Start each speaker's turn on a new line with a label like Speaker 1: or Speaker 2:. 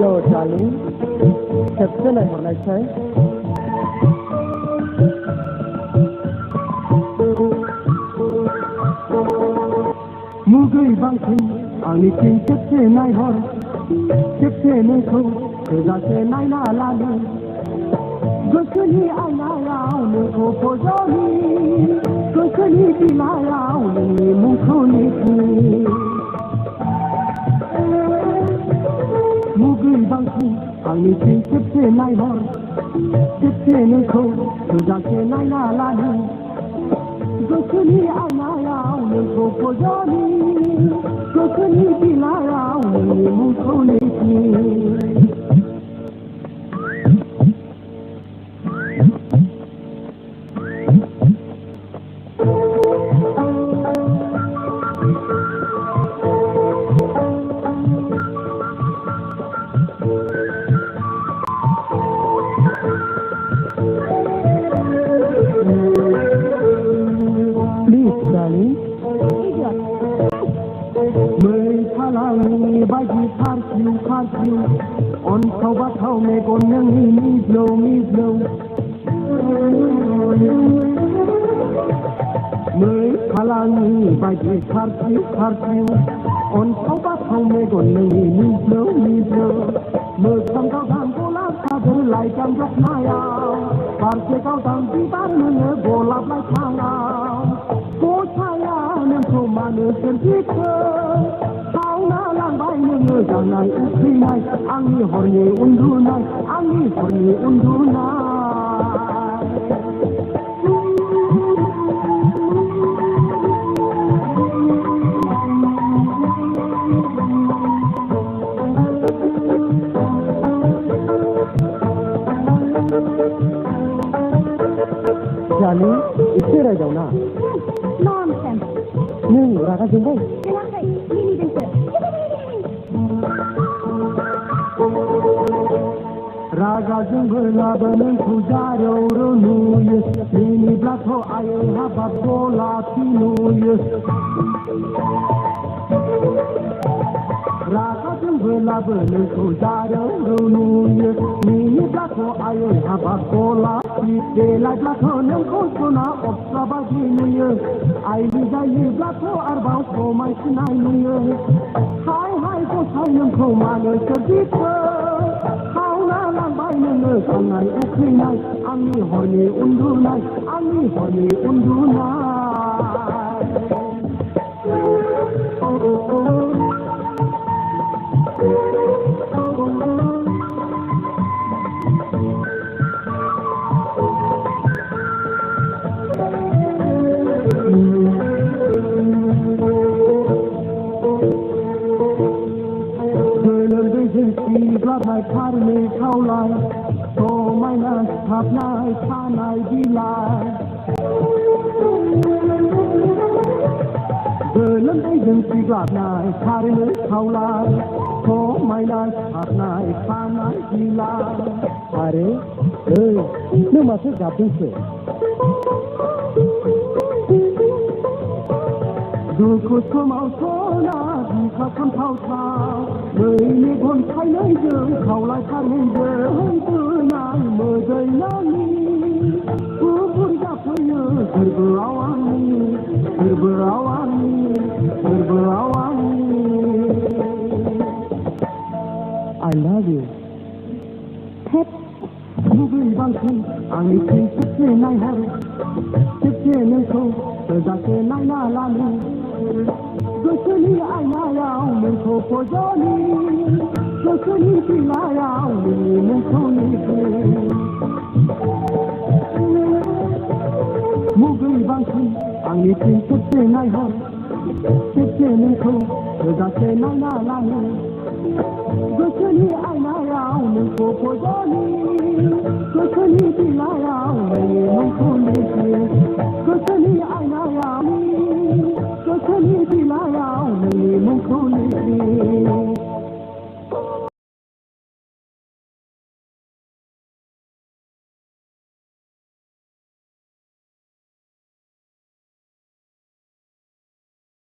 Speaker 1: Hello, darling. Captain, I would like to say. Mugai bangsin, ani kin captain I heard. Captain I go, captain I na lalu. Gosani I na yau, muko pojoni. Gosani bila yau, muko niki. Mugai bangsin, ani kin captain I heard. Captain I go, captain I na lalu. Gosani I na yau, muko pojoni. Gosani bila yau, muko niki. On top of how me go me blow. Me kalangi bagi kartiu. On top of how me go me blow. Me samkau dang bola kader lai jam jok naya. Parse kau dang tibar me bola lai thanga. Ko chaya nem ko manu sendika. Jangan usinai, angin horni undunai. Jani, istirahat rah jauh na.
Speaker 2: Nonsense.
Speaker 1: Neng, raga jumpai.
Speaker 2: Silakan, ini dancer.
Speaker 1: Raga jungla banen pujaro ronuye, ini blato aye habat bola tinuye. Raga jungla banen pujaro ronuye, ini blato aye habat bola tinuye. Blato nengkosona opsa baginuye, aye jaye blato arbau komai sinainuye. Hai kosai nengkomane sedika. Sangai ukrinai, ani horni undunai. Mai thar me khaulai to mai na thap nai thanai dilai belam ai jeng si glap nai thar me khaulai to mai na thap nai thanai dilai are nu ma se gapi se duku thomau thona dikha kham thau tha ni gon khai nei jeng khau lai than nei jeng tu nai mơ dei nani pu pur ja phoye sirbawani I love you.
Speaker 2: Pet.
Speaker 1: Mugai bangsin ani kin se nai har se nei ko da se nai na lalu. Gosani ai na yau men ko pojoni. Gosani bila yau men ko niki. Mugai bangsin ani kin se nai har se nei ko da se nai na lalu. Gosani ai na yau men ko pojoni. Gosani bila yau men ko niki. Gosani ai na yau. Gosani bila yau.